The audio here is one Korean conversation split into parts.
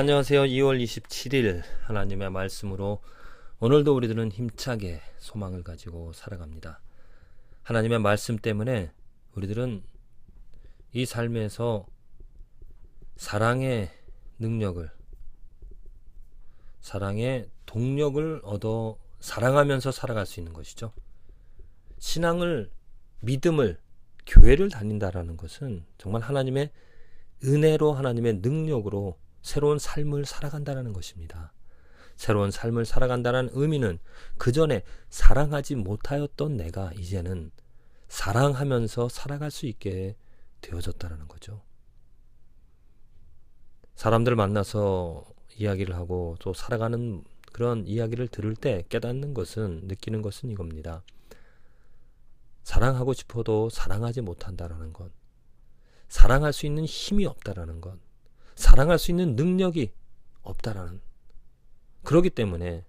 네, 안녕하세요. 2월 27일 하나님의 말씀으로 오늘도 우리들은 힘차게 소망을 가지고 살아갑니다. 하나님의 말씀 때문에 우리들은 이 삶에서 사랑의 능력을, 사랑의 동력을 얻어 사랑하면서 살아갈 수 있는 것이죠. 신앙을, 믿음을, 교회를 다닌다라는 것은 정말 하나님의 은혜로, 하나님의 능력으로 새로운 삶을 살아간다는 것입니다. 새로운 삶을 살아간다는 의미는 그 전에 사랑하지 못하였던 내가 이제는 사랑하면서 살아갈 수 있게 되어졌다는 거죠. 사람들 만나서 이야기를 하고 또 살아가는 그런 이야기를 들을 때 깨닫는 것은, 느끼는 것은 이겁니다. 사랑하고 싶어도 사랑하지 못한다라는 것, 사랑할 수 있는 힘이 없다라는 것, 사랑할 수 있는 능력이 없다라는, 그렇기 때문에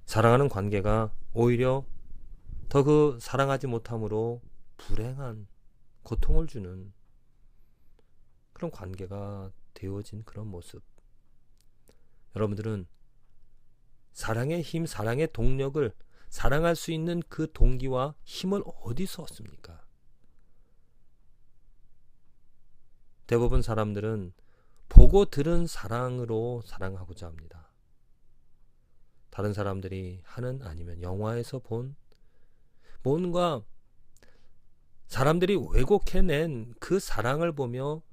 사랑하는 관계가 오히려 더 그 사랑하지 못함으로 불행한 고통을 주는 그런 관계가 되어진 그런 모습. 여러분들은 사랑의 힘, 사랑의 동력을, 사랑할 수 있는 그 동기와 힘을 어디서 얻습니까? 대부분 사람들은 보고 들은 사랑으로 사랑하고자 합니다. 다른 사람들이 하는, 아니면 영화에서 본, 뭔가 사람들이 왜곡해낸 그 사랑을 보며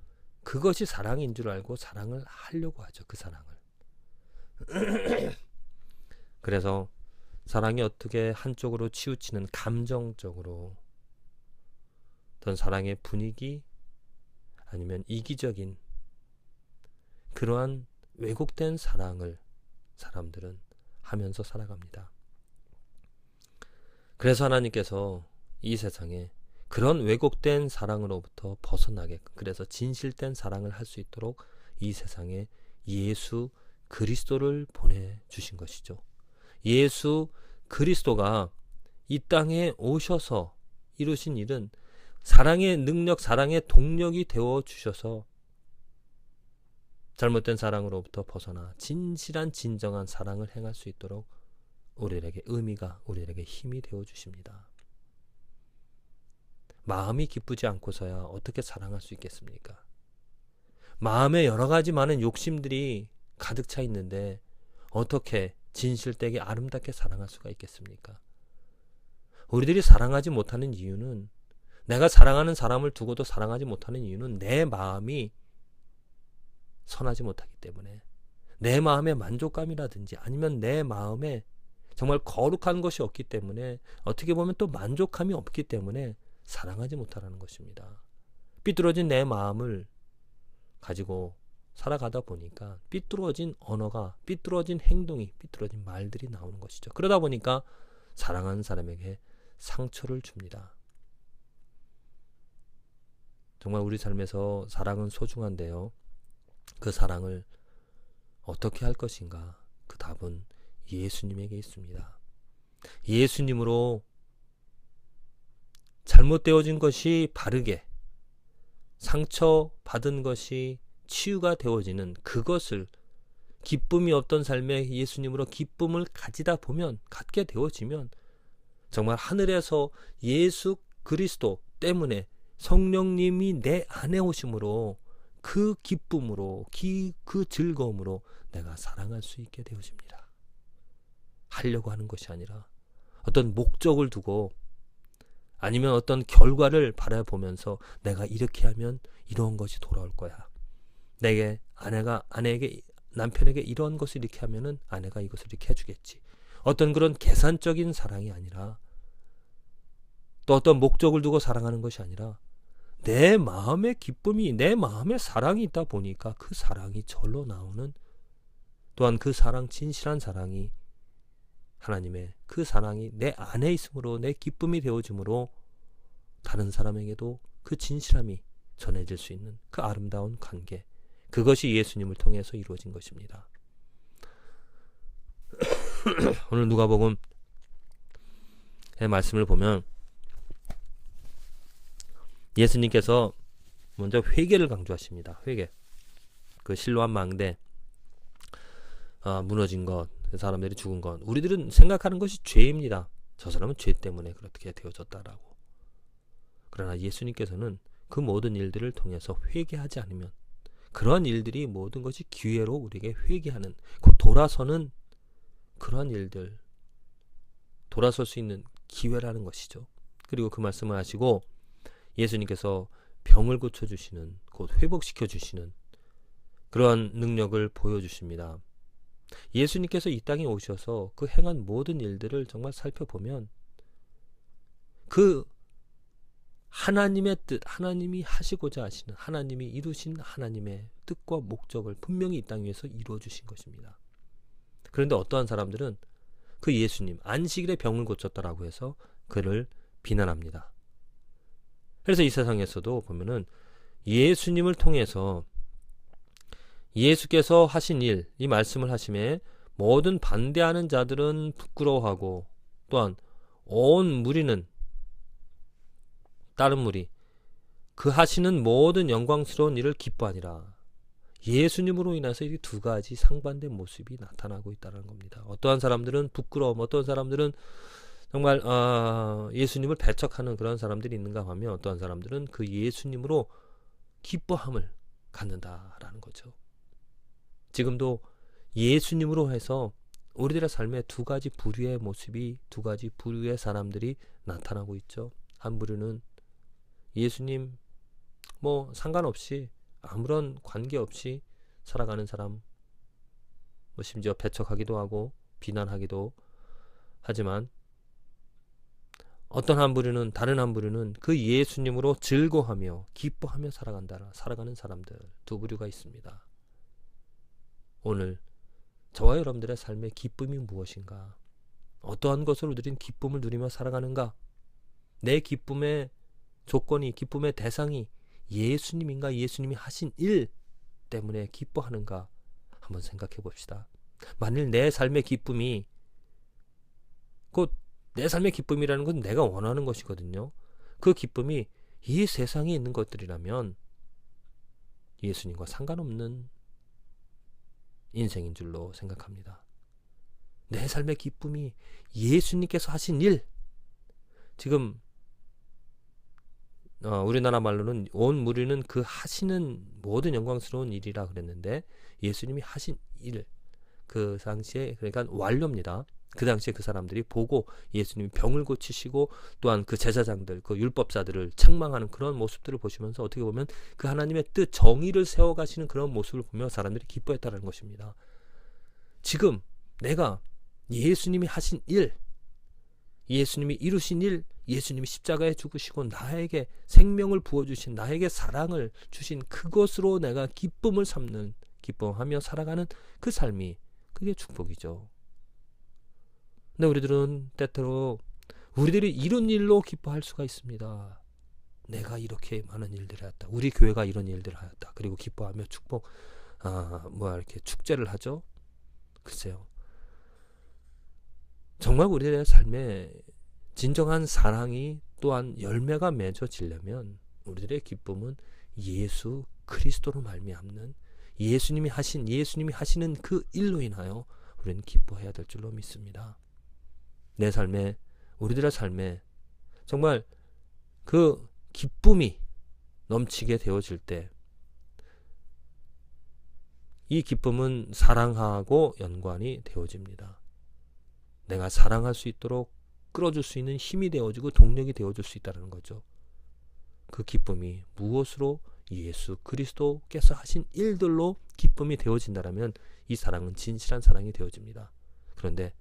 그것이 사랑인 줄 알고 사랑을 하려고 하죠. 그 사랑을. 그래서 사랑이 어떻게 한쪽으로 치우치는, 감정적으로 어떤 사랑의 분위기, 아니면 이기적인 그러한 왜곡된 사랑을 사람들은 하면서 살아갑니다. 그래서 하나님께서 이 세상에 그런 왜곡된 사랑으로부터 벗어나게, 그래서 진실된 사랑을 할 수 있도록 이 세상에 예수 그리스도를 보내주신 것이죠. 예수 그리스도가 이 땅에 오셔서 이루신 일은 사랑의 능력, 사랑의 동력이 되어주셔서 잘못된 사랑으로부터 벗어나 진실한, 진정한 사랑을 행할 수 있도록 우리에게 의미가, 우리에게 힘이 되어주십니다. 마음이 기쁘지 않고서야 어떻게 사랑할 수 있겠습니까? 마음에 여러 가지 많은 욕심들이 가득 차 있는데 어떻게 진실되게 아름답게 사랑할 수가 있겠습니까? 우리들이 사랑하지 못하는 이유는, 내가 사랑하는 사람을 두고도 사랑하지 못하는 이유는 내 마음이 선하지 못하기 때문에, 내 마음의 만족감이라든지 아니면 내 마음에 정말 거룩한 것이 없기 때문에, 어떻게 보면 또 만족감이 없기 때문에 사랑하지 못하라는 것입니다. 삐뚤어진 내 마음을 가지고 살아가다 보니까 삐뚤어진 언어가, 삐뚤어진 행동이, 삐뚤어진 말들이 나오는 것이죠. 그러다 보니까 사랑하는 사람에게 상처를 줍니다. 정말 우리 삶에서 사랑은 소중한데요, 그 사랑을 어떻게 할 것인가? 그 답은 예수님에게 있습니다. 예수님으로 잘못되어진 것이 바르게, 상처받은 것이 치유가 되어지는 그것을, 기쁨이 없던 삶에 예수님으로 기쁨을 가지다 보면, 갖게 되어지면 정말 하늘에서 예수 그리스도 때문에 성령님이 내 안에 오심으로 그 기쁨으로, 그 즐거움으로 내가 사랑할 수 있게 되어집니다. 하려고 하는 것이 아니라 어떤 목적을 두고, 아니면 어떤 결과를 바라보면서 내가 이렇게 하면 이런 것이 돌아올 거야, 내게 아내에게, 남편에게 이런 것을 이렇게 하면은 아내가 이것을 이렇게 해주겠지, 어떤 그런 계산적인 사랑이 아니라, 또 어떤 목적을 두고 사랑하는 것이 아니라 내 마음의 기쁨이, 내 마음의 사랑이 있다 보니까 그 사랑이 절로 나오는, 또한 그 사랑, 진실한 사랑이, 하나님의 그 사랑이 내 안에 있으므로 내 기쁨이 되어줌으로 다른 사람에게도 그 진실함이 전해질 수 있는 그 아름다운 관계, 그것이 예수님을 통해서 이루어진 것입니다. 오늘 누가복음의 말씀을 보면 예수님께서 먼저 회개를 강조하십니다. 회개. 그 실로암 망대, 무너진 것, 사람들이 죽은 것, 우리들은 생각하는 것이 죄입니다. 저 사람은 죄 때문에 그렇게 되어졌다라고. 그러나 예수님께서는 그 모든 일들을 통해서 회개하지 않으면 그러한 일들이 모든 것이 기회로 우리에게 회개하는, 곧 돌아서는 그러한 일들, 돌아설 수 있는 기회라는 것이죠. 그리고 그 말씀을 하시고 예수님께서 병을 고쳐주시는, 곧 회복시켜주시는 그러한 능력을 보여주십니다. 예수님께서 이 땅에 오셔서 그 행한 모든 일들을 정말 살펴보면 그 하나님의 뜻, 하나님이 하시고자 하시는, 하나님이 이루신 하나님의 뜻과 목적을 분명히 이 땅 위에서 이루어 주신 것입니다. 그런데 어떠한 사람들은 그 예수님, 안식일에 병을 고쳤다라고 해서 그를 비난합니다. 그래서 이 세상에서도 보면은 예수님을 통해서 예수께서 하신 일, 이 말씀을 하심에 모든 반대하는 자들은 부끄러워하고, 또한 온 무리는, 다른 무리, 그 하시는 모든 영광스러운 일을 기뻐하니라. 예수님으로 인해서 이 두 가지 상반된 모습이 나타나고 있다는 겁니다. 어떠한 사람들은 부끄러움, 어떠한 사람들은 정말 예수님을 배척하는 그런 사람들이 있는가 하면, 어떠한 사람들은 그 예수님으로 기뻐함을 갖는다라는 거죠. 지금도 예수님으로 해서 우리들의 삶에 두 가지 부류의 모습이, 두 가지 부류의 사람들이 나타나고 있죠. 한 부류는 예수님 상관없이, 아무런 관계없이 살아가는 사람, 심지어 배척하기도 하고 비난하기도 하지만, 어떤 한 부류는, 다른 한 부류는 그 예수님으로 즐거워하며 기뻐하며 살아가는 사람들, 두 부류가 있습니다. 오늘 저와 여러분들의 삶의 기쁨이 무엇인가? 어떠한 것을 우리는 기쁨을 누리며 살아가는가? 내 기쁨의 조건이, 기쁨의 대상이 예수님인가, 예수님이 하신 일 때문에 기뻐하는가? 한번 생각해 봅시다. 만일 내 삶의 기쁨이, 곧 내 삶의 기쁨이라는 건 내가 원하는 것이거든요. 그 기쁨이 이 세상에 있는 것들이라면 예수님과 상관없는 인생인 줄로 생각합니다. 내 삶의 기쁨이 예수님께서 하신 일, 지금 우리나라 말로는 온 무리는 그 하시는 모든 영광스러운 일이라 그랬는데, 예수님이 하신 일, 그 당시에, 그러니까 완료입니다. 그 당시에 그 사람들이 보고 예수님이 병을 고치시고, 또한 그 제사장들, 그 율법사들을 책망하는 그런 모습들을 보시면서 어떻게 보면 그 하나님의 뜻, 정의를 세워가시는 그런 모습을 보며 사람들이 기뻐했다는 것입니다. 지금 내가 예수님이 하신 일, 예수님이 이루신 일, 예수님이 십자가에 죽으시고 나에게 생명을 부어주신, 나에게 사랑을 주신 그것으로 내가 기쁨을 삼는, 기뻐하며 살아가는 그 삶이, 그게 축복이죠. 근데 우리들은 때때로 우리들이 이런 일로 기뻐할 수가 있습니다. 내가 이렇게 많은 일들을 했다, 우리 교회가 이런 일들을 하였다, 그리고 기뻐하며 축복, 이렇게 축제를 하죠. 글쎄요, 정말 우리의 삶에 진정한 사랑이, 또한 열매가 맺어지려면 우리들의 기쁨은 예수 그리스도로 말미암는, 예수님이 하시는 그 일로 인하여 우리는 기뻐해야 될 줄로 믿습니다. 내 삶에, 우리들의 삶에 정말 그 기쁨이 넘치게 되어질 때, 이 기쁨은 사랑하고 연관이 되어집니다. 내가 사랑할 수 있도록 끌어줄 수 있는 힘이 되어지고 동력이 되어줄 수 있다는 거죠. 그 기쁨이 무엇으로? 예수 그리스도께서 하신 일들로 기쁨이 되어진다면 이 사랑은 진실한 사랑이 되어집니다. 그런데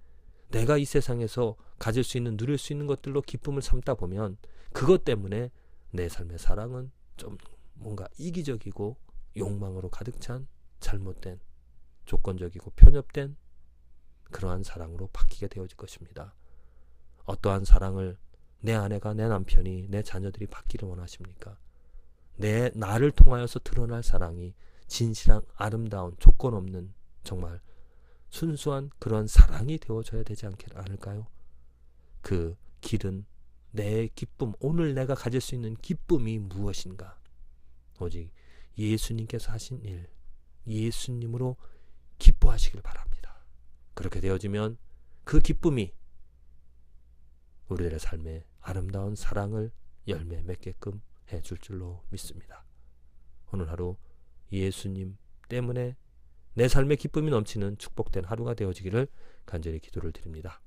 내가 이 세상에서 가질 수 있는, 누릴 수 있는 것들로 기쁨을 삼다 보면 그것 때문에 내 삶의 사랑은 좀 뭔가 이기적이고 욕망으로 가득 찬, 잘못된, 조건적이고 편협된 그러한 사랑으로 바뀌게 되어질 것입니다. 어떠한 사랑을 내 아내가, 내 남편이, 내 자녀들이 받기를 원하십니까? 나를 통하여서 드러날 사랑이 진실한, 아름다운, 조건 없는, 정말 순수한 그런 사랑이 되어져야 되지 않을까요? 그 길은, 내 기쁨, 오늘 내가 가질 수 있는 기쁨이 무엇인가? 오직 예수님께서 하신 일, 예수님으로 기뻐하시길 바랍니다. 그렇게 되어지면 그 기쁨이 우리들의 삶에 아름다운 사랑을 열매 맺게끔 해줄 줄로 믿습니다. 오늘 하루 예수님 때문에 내 삶의 기쁨이 넘치는 축복된 하루가 되어지기를 간절히 기도를 드립니다.